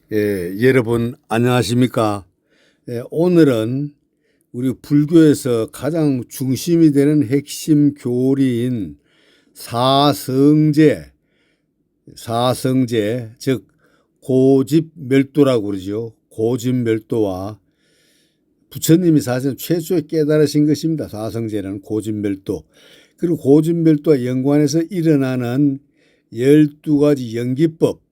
여러분 안녕하십니까? 오늘은 우리 불교에서 가장 중심이 되는 핵심 교리인 사성제, 즉 고집멸도라고 그러죠. 고집멸도와 부처님이 사실 최초에 깨달으신 것입니다. 사성제는 고집멸도. 그리고 고집멸도와 연관해서 일어나는 12가지 연기법,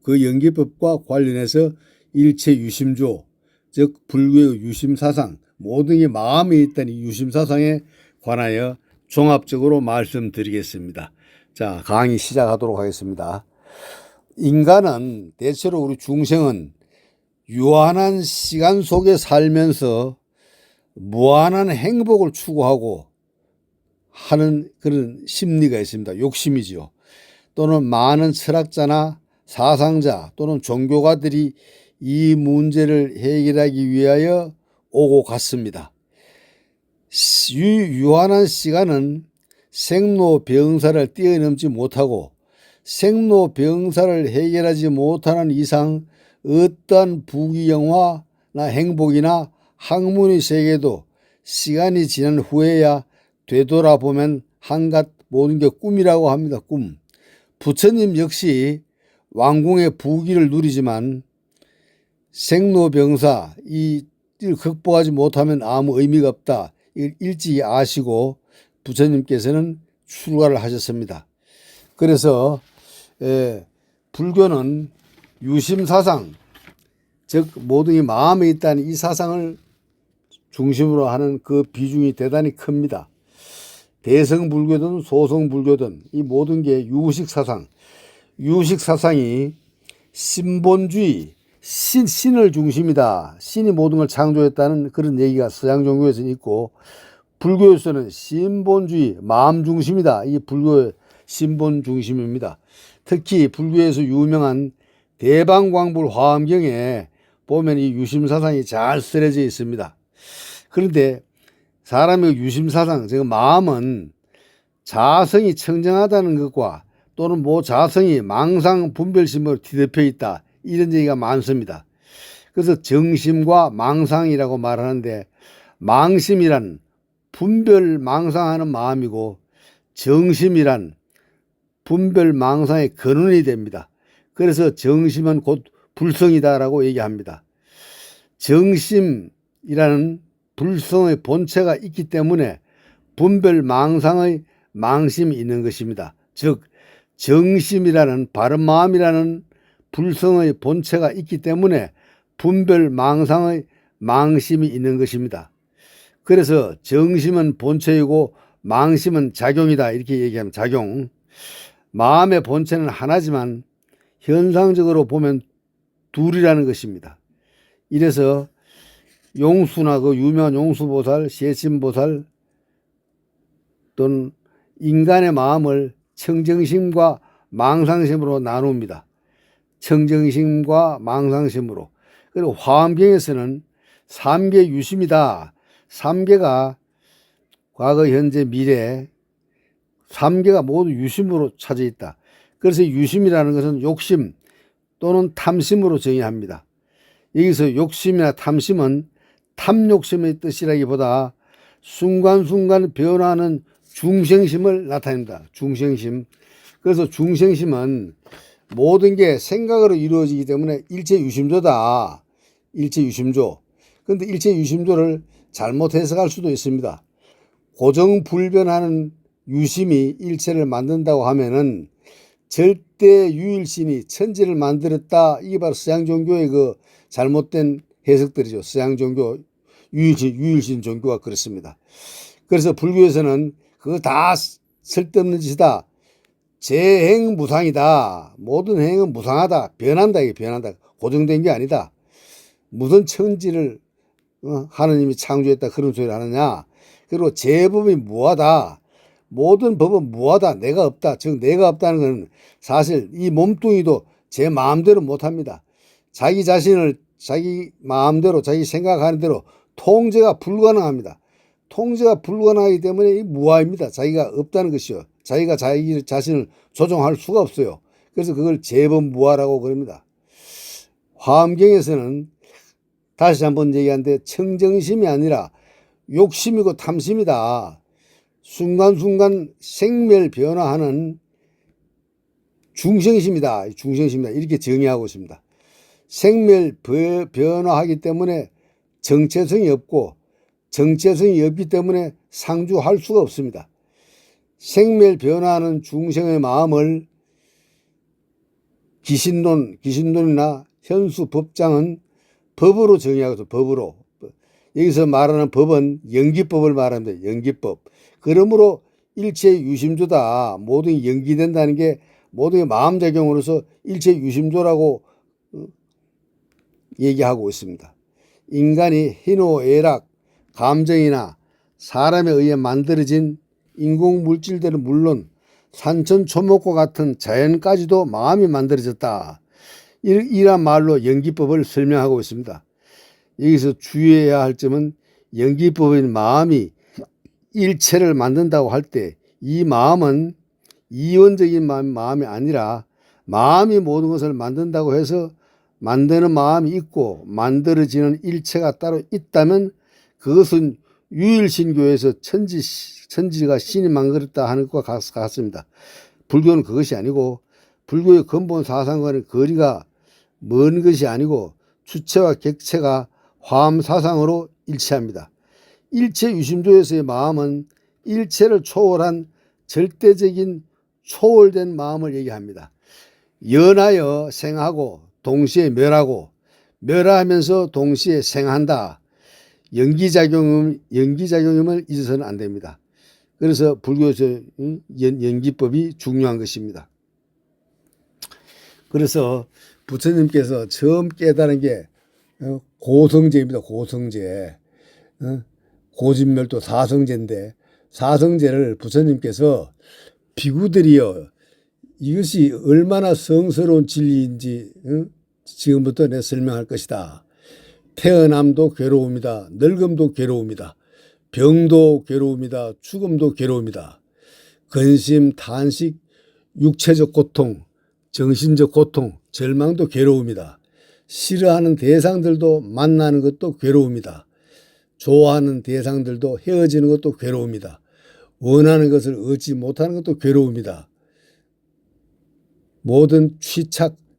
그 연기법과 관련해서 일체 유심조, 즉 불교의 유심사상, 모든 게 마음에 있다는 이 유심사상에 관하여 종합적으로 말씀드리겠습니다. 자, 강의 시작하도록 하겠습니다. 인간은 대체로 우리 중생은 유한한 시간 속에 살면서 무한한 행복을 추구하고 하는 그런 심리가 있습니다. 욕심이지요. 또는 많은 철학자나 사상자 또는 종교가들이 이 문제를 해결하기 위하여 오고 갔습니다. 유한한 시간은 생로병사를 뛰어넘지 못하고 생로병사를 해결하지 못하는 이상 어떠한 부귀영화나 행복이나 학문의 세계도 시간이 지난 후에야 되돌아보면 한갓 모든 게 꿈이라고 합니다. 꿈. 부처님 역시 왕궁의 부귀를 누리지만 생로병사 이를 극복하지 못하면 아무 의미가 없다. 이걸 일찍이 아시고 부처님께서는 출가를 하셨습니다. 그래서 불교는 유심사상, 즉 모든 게 마음에 있다는 이 사상을 중심으로 하는 그 비중이 대단히 큽니다. 대성불교든 소성불교든 이 모든 게 유식사상, 유식사상이 신본주의, 신을 중심이다. 신이 모든 걸 창조했다는 그런 얘기가 서양 종교에서는 있고, 불교에서는 신본주의, 마음 중심이다. 이 불교의 신본 중심입니다. 특히 불교에서 유명한 대방광불 화엄경에 보면 이 유심사상이 잘 쓰여져 있습니다. 그런데 사람의 유심사상, 즉 마음은 자성이 청정하다는 것과 또는 자성이 망상 분별심으로 뒤덮여 있다. 이런 얘기가 많습니다. 그래서 정심과 망상이라고 말하는데, 망심이란 분별 망상하는 마음이고 정심이란 분별 망상의 근원이 됩니다. 그래서 정심은 곧 불성이다라고 얘기합니다. 정심이라는 불성의 본체가 있기 때문에 분별 망상의 망심이 있는 것입니다. 즉 정심이라는 바른 마음이라는 불성의 본체가 있기 때문에 분별 망상의 망심이 있는 것입니다. 그래서 정심은 본체이고 망심은 작용이다 이렇게 얘기하면 작용. 마음의 본체는 하나지만 현상적으로 보면 둘이라는 것입니다. 이래서 용수나 그 유명한 용수보살, 세친보살 또는 인간의 마음을 청정심과 망상심으로 나눕니다. 청정심과 망상심으로. 그리고 화엄경에서는 삼계 유심이다. 삼계가 과거, 현재, 미래 삼계가 모두 유심으로 차져 있다. 그래서 유심이라는 것은 욕심 또는 탐심으로 정의합니다. 여기서 욕심이나 탐심은 탐욕심의 뜻이라기보다 순간순간 변화하는 중생심을 나타냅니다. 중생심. 그래서 중생심은 모든 게 생각으로 이루어지기 때문에 일체 유심조다. 일체 유심조. 그런데 일체 유심조를 잘못 해석할 수도 있습니다. 고정불변하는 유심이 일체를 만든다고 하면은 절대 유일신이 천지를 만들었다. 이게 바로 서양 종교의 그 잘못된 해석들이죠. 서양 종교 유일신 종교가 그렇습니다. 그래서 불교에서는 그거 다 쓸데없는 짓이다. 재행무상이다. 모든 행은 무상하다. 변한다. 이게 변한다. 고정된 게 아니다. 무슨 천지를 하느님이 창조했다 그런 소리를 하느냐. 그리고 제법이 무하다. 모든 법은 무하다. 내가 없다. 즉 내가 없다는 것은 사실 이 몸뚱이도 제 마음대로 못합니다. 자기 자신을 자기 마음대로 자기 생각하는 대로 통제가 불가능합니다. 통제가 불가능하기 때문에 이 무아입니다. 자기가 없다는 것이요. 자기가 자기 자신을 조종할 수가 없어요. 그래서 그걸 제법무아라고 그럽니다. 화엄경에서는 다시 한번 얘기하는데 청정심이 아니라 욕심이고 탐심이다. 순간순간 생멸 변화하는 중생심이다. 중생심이다. 이렇게 정의하고 있습니다. 생멸 변화하기 때문에 정체성이 없고 정체성이 없기 때문에 상주할 수가 없습니다. 생멸 변화하는 중생의 마음을 기신론이나 현수 법장은 법으로 정의하고 있습니다. 법으로. 여기서 말하는 법은 연기법을 말합니다. 연기법. 그러므로 일체 유심조다. 모든 게 연기된다는 게 모든 게 마음작용으로서 일체 유심조라고 얘기하고 있습니다. 인간이 희노애락, 감정이나 사람에 의해 만들어진 인공물질들은 물론 산천초목과 같은 자연까지도 마음이 만들어졌다. 이란 말로 연기법을 설명하고 있습니다. 여기서 주의해야 할 점은 연기법인 마음이 일체를 만든다고 할 때 이 마음은 이원적인 마음이 아니라 마음이 모든 것을 만든다고 해서 만드는 마음이 있고 만들어지는 일체가 따로 있다면 그것은 유일신교에서 천지가 신이 만들었다 하는 것과 같습니다. 불교는 그것이 아니고 불교의 근본 사상과는 거리가 먼 것이 아니고 주체와 객체가 화엄사상으로 일치합니다. 일체 유심조에서의 마음은 일체를 초월한 절대적인 초월된 마음을 얘기합니다. 연하여 생하고 동시에 멸하고 멸하면서 동시에 생한다. 연기작용을 잊어서는 안 됩니다. 그래서 불교에서 연기법이 중요한 것입니다. 그래서 부처님께서 처음 깨달은 게 고성제입니다. 고성제. 고진멸도 사성제인데 사성제를 부처님께서 비구들이여 이것이 얼마나 성스러운 진리인지 지금부터 내가 설명할 것이다. 태어남도 괴로움이다. 늙음도 괴로움이다. 병도 괴로움이다. 죽음도 괴로움이다. 근심, 탄식, 육체적 고통, 정신적 고통, 절망도 괴로움이다. 싫어하는 대상들도 만나는 것도 괴로움이다. 좋아하는 대상들도 헤어지는 것도 괴로움이다. 원하는 것을 얻지 못하는 것도 괴로움이다. 모든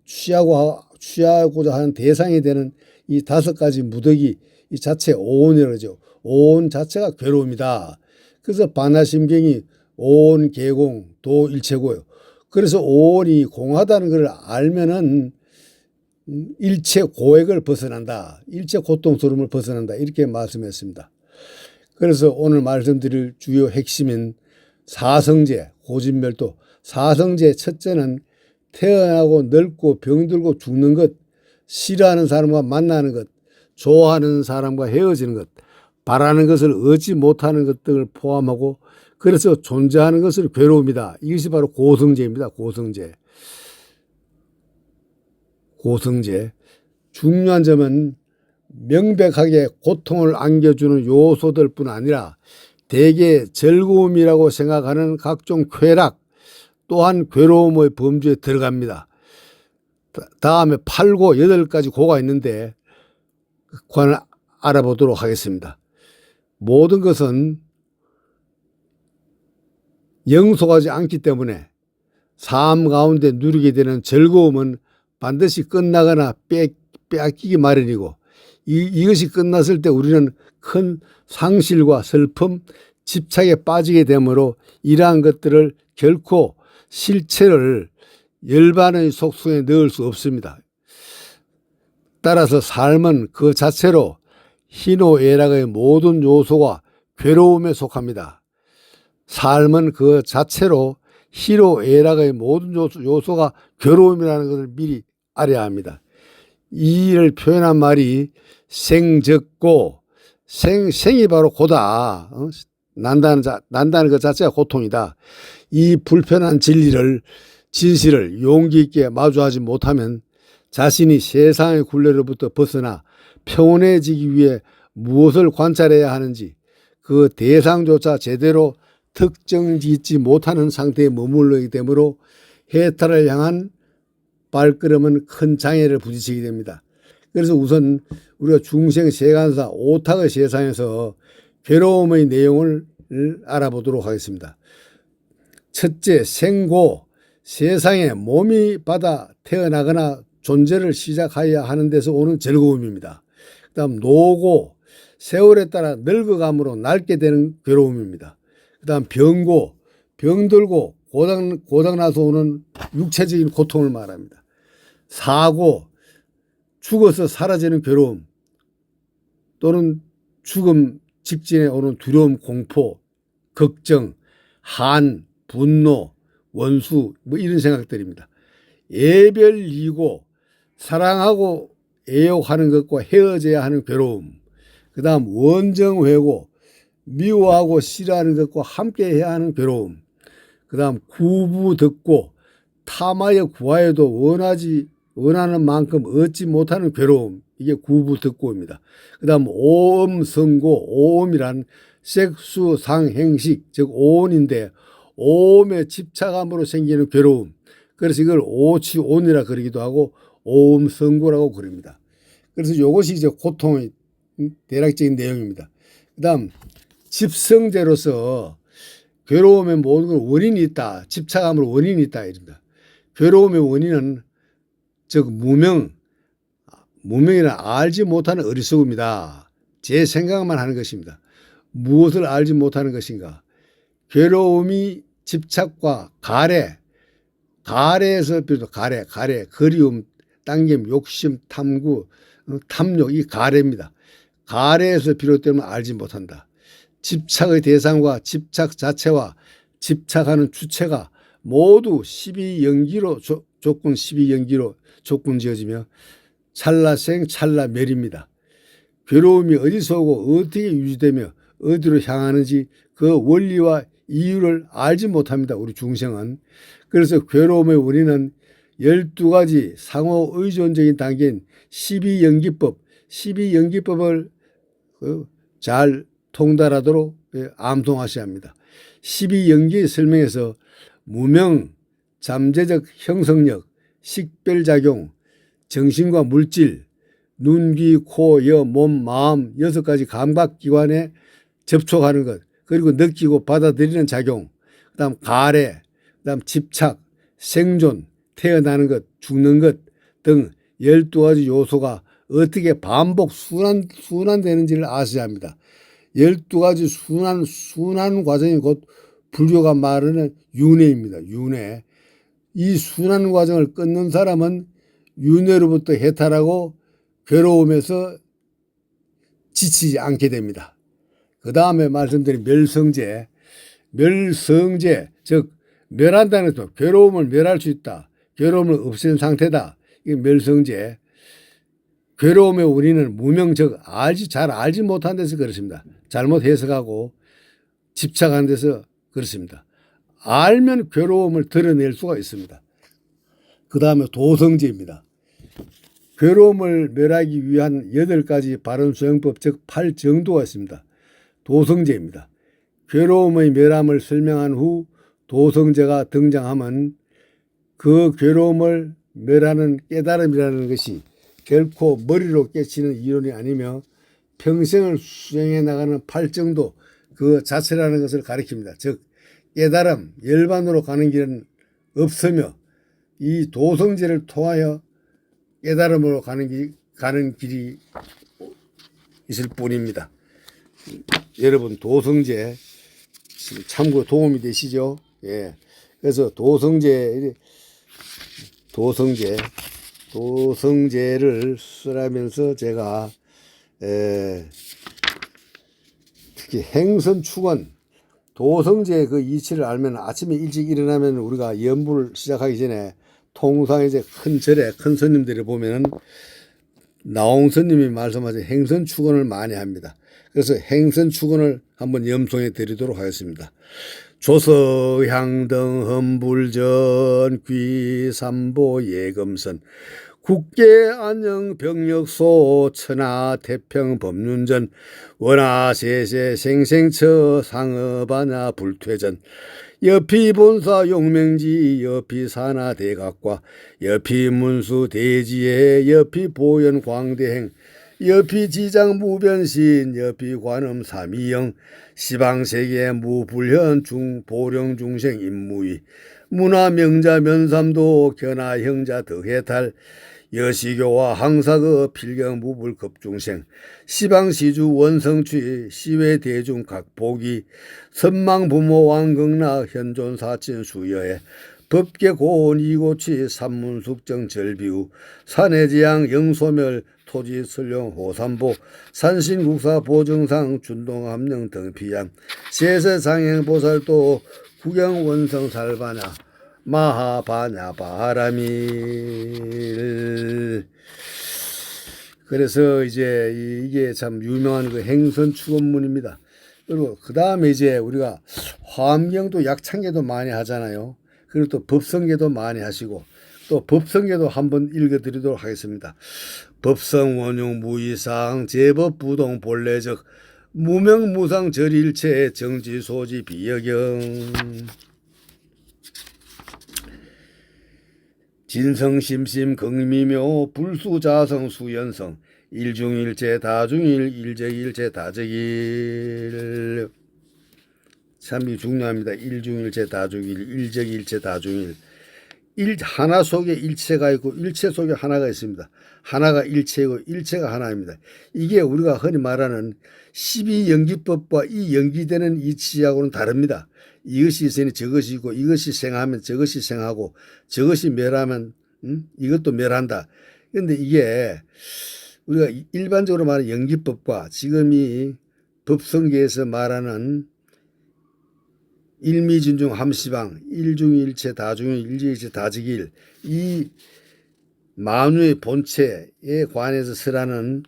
취하고자 하는 대상이 되는 이 5가지 무더기 이 자체 오온이라고 하죠. 오온 자체가 괴로움이다. 그래서 반야심경이 오온 개공 도일체고요. 그래서 오온이 공하다는 걸 알면은 일체 고액을 벗어난다. 일체 고통스러움을 벗어난다. 이렇게 말씀했습니다. 그래서 오늘 말씀드릴 주요 핵심인 사성제, 고진멸도. 사성제 첫째는 태어나고 늙고 병들고 죽는 것, 싫어하는 사람과 만나는 것, 좋아하는 사람과 헤어지는 것, 바라는 것을 얻지 못하는 것 등을 포함하고 그래서 존재하는 것을 괴로움이다. 이것이 바로 고성제입니다. 고성제. 고성제. 중요한 점은 명백하게 고통을 안겨주는 요소들 뿐 아니라 대개 즐거움이라고 생각하는 각종 쾌락 또한 괴로움의 범주에 들어갑니다. 다음에 8고 8가지 고가 있는데 그걸 알아보도록 하겠습니다. 모든 것은 영속하지 않기 때문에 삶 가운데 누리게 되는 즐거움은 반드시 끝나거나 빼앗기기 마련이고 이것이 끝났을 때 우리는 큰 상실과 슬픔, 집착에 빠지게 되므로 이러한 것들을 결코 실체를 열반의 속성에 넣을 수 없습니다. 따라서 삶은 그 자체로 희노애락의 모든 요소가 괴로움에 속합니다. 삶은 그 자체로 희노애락의 모든 요소가 괴로움이라는 것을 미리 알아야 합니다. 이 일을 표현한 말이 생적고 생이 바로 고다. 난다는 것 자체가 고통이다. 이 불편한 진실을 용기 있게 마주하지 못하면 자신이 세상의 굴레로부터 벗어나 평온해지기 위해 무엇을 관찰해야 하는지 그 대상조차 제대로 특정짓지 못하는 상태에 머물러있기 되므로 해탈을 향한 발걸음은 큰 장애를 부딪히게 됩니다. 그래서 우선 우리가 중생 세간사 오탁의 세상에서 괴로움의 내용을 알아보도록 하겠습니다. 첫째, 생고, 세상에 몸이 받아 태어나거나 존재를 시작하여야 하는 데서 오는 즐거움입니다. 그 다음 노고, 세월에 따라 늙어감으로 낡게 되는 괴로움입니다. 그 다음 병고, 병들고 고장나서 오는 육체적인 고통을 말합니다. 사고, 죽어서 사라지는 괴로움 또는 죽음 직전에 오는 두려움, 공포, 걱정, 한, 분노, 원수 뭐 이런 생각들입니다. 예별이고 사랑하고 애욕하는 것과 헤어져야 하는 괴로움. 그 다음 원정회고 미워하고 싫어하는 것과 함께 해야 하는 괴로움. 그 다음 구부듣고 탐하여 구하여도 원하는 만큼 얻지 못하는 괴로움. 이게 구부듣고입니다. 그 다음 오음성고, 오음이란 색수상행식, 즉 오온인데 오음에 집착함으로 생기는 괴로움. 그래서 이걸 오치온이라 그러기도 하고 오음성고라고 그럽니다. 그래서 이것이 이제 고통의 대략적인 내용입니다. 그 다음 집성제로서 괴로움의 모든 건 원인이 있다. 집착함으로 원인이 있다. 이런다. 괴로움의 원인은 즉 무명이란 알지 못하는 어리석음이다. 제 생각만 하는 것입니다. 무엇을 알지 못하는 것인가? 괴로움이 집착과 가래에서 비롯 가래, 그리움, 당김, 욕심, 탐구, 탐욕, 이 가래입니다. 가래에서 비롯되면 알지 못한다. 집착의 대상과 집착 자체와 집착하는 주체가 모두 12연기로 조건 12연기로 조건 지어지며 찰나생 찰나멸입니다. 괴로움이 어디서 오고 어떻게 유지되며 어디로 향하는지 그 원리와 이유를 알지 못합니다. 우리 중생은. 그래서 괴로움의 원인은 12가지 상호 의존적인 단계인 12연기법, 12연기법을 잘 통달하도록 암송하셔야 합니다. 12연기의 설명에서 무명, 잠재적 형성력, 식별작용, 정신과 물질, 눈, 귀, 코, 여, 몸, 마음 6가지 감각기관에 접촉하는 것, 그리고 느끼고 받아들이는 작용, 그 다음 가래, 그 다음 집착, 생존, 태어나는 것, 죽는 것 등 12가지 요소가 어떻게 반복 순환되는지를 아셔야 합니다. 12가지 순환 과정이 곧 불교가 말하는 윤회입니다. 윤회. 이 순환 과정을 끊는 사람은 윤회로부터 해탈하고 괴로움에서 지치지 않게 됩니다. 그 다음에 말씀드린 멸성제, 즉 멸한다는 것도 괴로움을 멸할 수 있다. 괴로움을 없앤 상태다. 이게 멸성제. 괴로움의 원인은 무명, 즉 잘 알지 못한 데서 그렇습니다. 잘못 해석하고 집착하는 데서 그렇습니다. 알면 괴로움을 드러낼 수가 있습니다. 그 다음에 도성제입니다. 괴로움을 멸하기 위한 8가지 바른수행법, 즉 8정도가 있습니다. 도성제입니다. 괴로움의 멸함을 설명한 후 도성제가 등장하면 그 괴로움을 멸하는 깨달음이라는 것이 결코 머리로 깨치는 이론이 아니며 평생을 수행해 나가는 8정도 그 자체라는 것을 가리킵니다. 즉 깨달음, 열반으로 가는 길은 없으며 이 도성제를 통하여 깨달음으로 가는 길이 있을 뿐입니다. 여러분 도성제 참고 도움이 되시죠? 예. 그래서 도성제를 쓰라면서 제가 특히 행선축원 도성제 그 이치를 알면 아침에 일찍 일어나면 우리가 연부를 시작하기 전에 통상 이제 큰 절에 큰 스님들을 보면은 나홍 스님이 말씀하신 행선축원을 많이 합니다. 그래서 행선축원을 한번 염송해 드리도록 하겠습니다. 조서향등 험불전 귀삼보 예금선 국계 안녕 병력소 천하 태평 법륜전 원하세세 생생처 상업하냐 불퇴전 여피 본사 용맹지 여피 산하 대각과 여피 문수 대지에 여피 보현 광대행 여피 지장 무변신 여피 관음 삼이영 시방세계 무불현 보령 중생 임무위 문화 명자 면삼도 견하 형자 덕해탈 여시교와 항사그 필경 무불 급중생 시방시주 원성취 시외 대중 각보기 선망 부모 왕극락 현존 사친 수여해 법계 고온 이고치 산문숙정 절비우 산해지양 영소멸 토지 설령 호삼보 산신국사 보정상 준동함령 등피양 세세상행 보살도 구경원성 살바냐 마하바냐 바람일. 그래서 이제 이게 참 유명한 그 행선 축원문입니다. 그리고 그 다음에 이제 우리가 화엄경도 약창계도 많이 하잖아요. 그리고 또 법성계도 많이 하시고 또 법성계도 한번 읽어드리도록 하겠습니다. 법성 원용 무이상 제법 부동 본래적 무명무상 절일체 정지소지 비여경 진성심심 긍미묘 불수자성 수연성 일중일체 다중일 일적일체 다적일. 참 중요합니다. 일중일체 다중일 일적일체 다중일. 하나 속에 일체가 있고 일체 속에 하나가 있습니다. 하나가 일체이고 일체가 하나입니다. 이게 우리가 흔히 말하는 12연기법과 이 연기되는 이치하고는 다릅니다. 이것이 있으니 저것이 있고 이것이 생하면 저것이 생하고 저것이 멸하면 이것도 멸한다. 그런데 이게 우리가 일반적으로 말하는 연기법과 지금 이 법성계에서 말하는 일미진중 함시방 일중일체 다중일 일제일체 다직일 이 만유의 본체에 관해서 설하는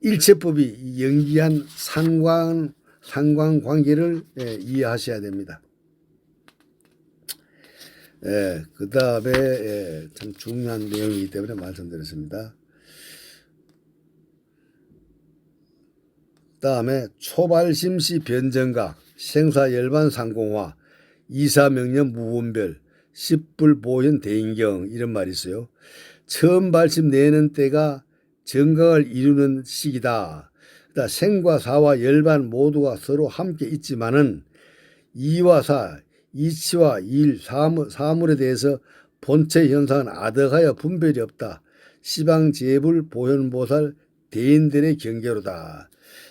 일체법이 연기한 상관관계를 이해하셔야 됩니다. 그 다음에 참 중요한 내용이기 때문에 말씀드렸습니다. 그 다음에 초발심시 변정각 생사열반 상공화 이사명령 무분별 십불보현 대인경 이런 말이 있어요. 처음 발심 내는 때가 정각을 이루는 시기다. 생과 사와 열반 모두가 서로 함께 있지만은 이와 사, 이치와 일, 사물에 대해서 본체 현상은 아득하여 분별이 없다. 시방제불 보현보살 대인들의 경계로다.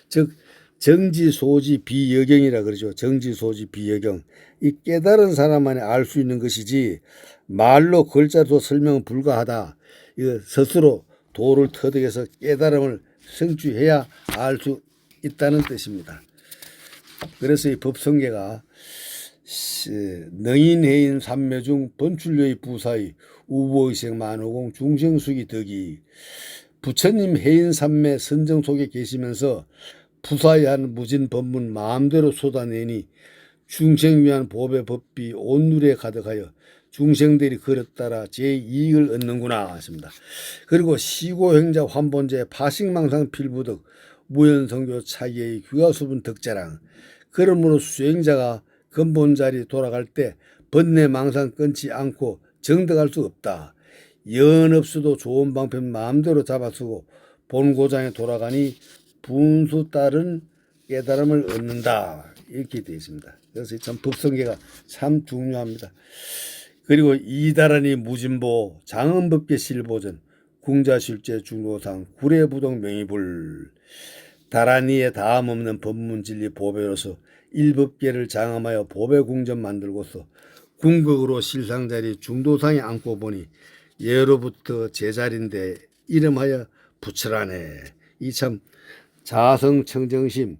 즉 정지소지 비여경이라 그러죠. 정지소지 비여경. 이 깨달은 사람만이 알 수 있는 것이지 말로 글자로 설명은 불가하다. 이거 스스로 도를 터득해서 깨달음을 성취해야 알 수 있다는 뜻입니다. 그래서 이 법성계가 능인해인 삼매중 번출료의 부사의 우보의생 만호공 중생수기 덕이 부처님 해인 삼매 선정 속에 계시면서 부사의한 무진 법문 마음대로 쏟아내니 중생 위한 보배 법비 온누리에 가득하여 중생들이 그릇 따라 제 이익을 얻는구나 하십니다. 그리고 시고행자 환본제 파식망상 필부덕 무연성교 차기의 귀화수분 덕자랑 그러므로 수행자가 근본자리 돌아갈 때 번뇌망상 끊지 않고 정득할 수 없다. 연 없어도 좋은 방편 마음대로 잡아쓰고 본고장에 돌아가니 분수 따른 깨달음을 얻는다. 이렇게 되어 있습니다. 그래서 참 법성계가 참 중요합니다. 그리고 이다란이 무진보 장엄법계 실보전 궁자실제 중도상 구례부동 명의불 다란이의 다음 없는 법문진리 보배로서 일법계를 장엄하여 보배궁전 만들고서 궁극으로 실상자리 중도상에 앉고 보니 예로부터 제자리인데 이름하여 부처라네. 이 참 자성청정심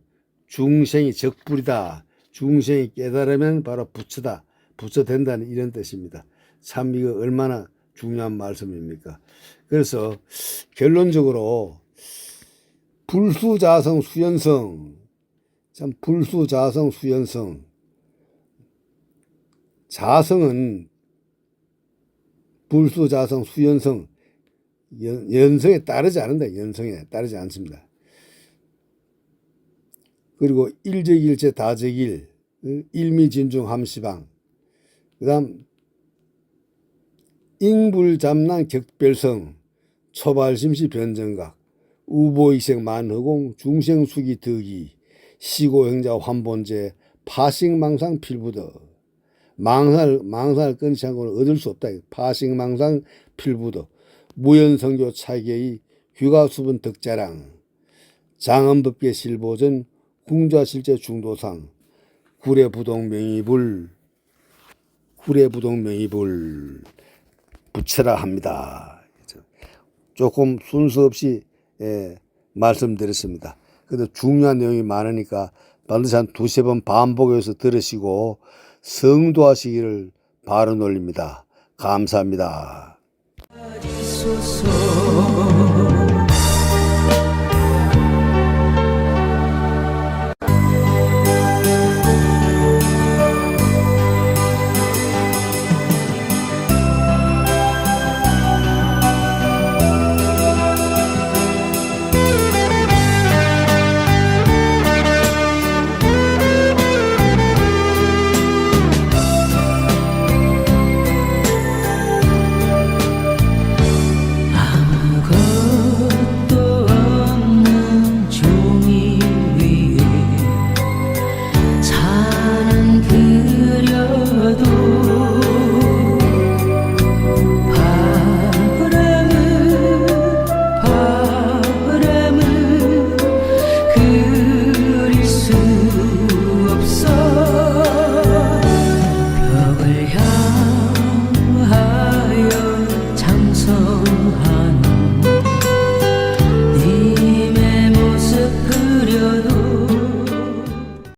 중생이 적불이다. 중생이 깨달으면 바로 부처다. 부처 된다는 이런 뜻입니다. 참 이거 얼마나 중요한 말씀입니까? 그래서 결론적으로 불수자성 수연성 참 불수자성 수연성 자성은 불수자성 수연성 연성에 따르지 않는다. 연성에 따르지 않습니다. 그리고 일적일체 다적일 일미진중 함시방 그 다음 잉불잠난 격별성 초발심시 변정각 우보이생 만허공 중생수기 덕이 시고행자 환본제 파식망상 필부더 망상을 끊지 않고는 얻을 수 없다. 파식망상 필부더 무연성교 차계의 귀가수분 덕자랑 장엄법계 실보전 궁좌실제 중도상 구례부동명의불 부처라 합니다. 조금 순서 없이 말씀드렸습니다. 그래도 중요한 내용이 많으니까 반드시 한 두세 번 반복해서 들으시고 성도하시기를 바로 올립니다. 감사합니다.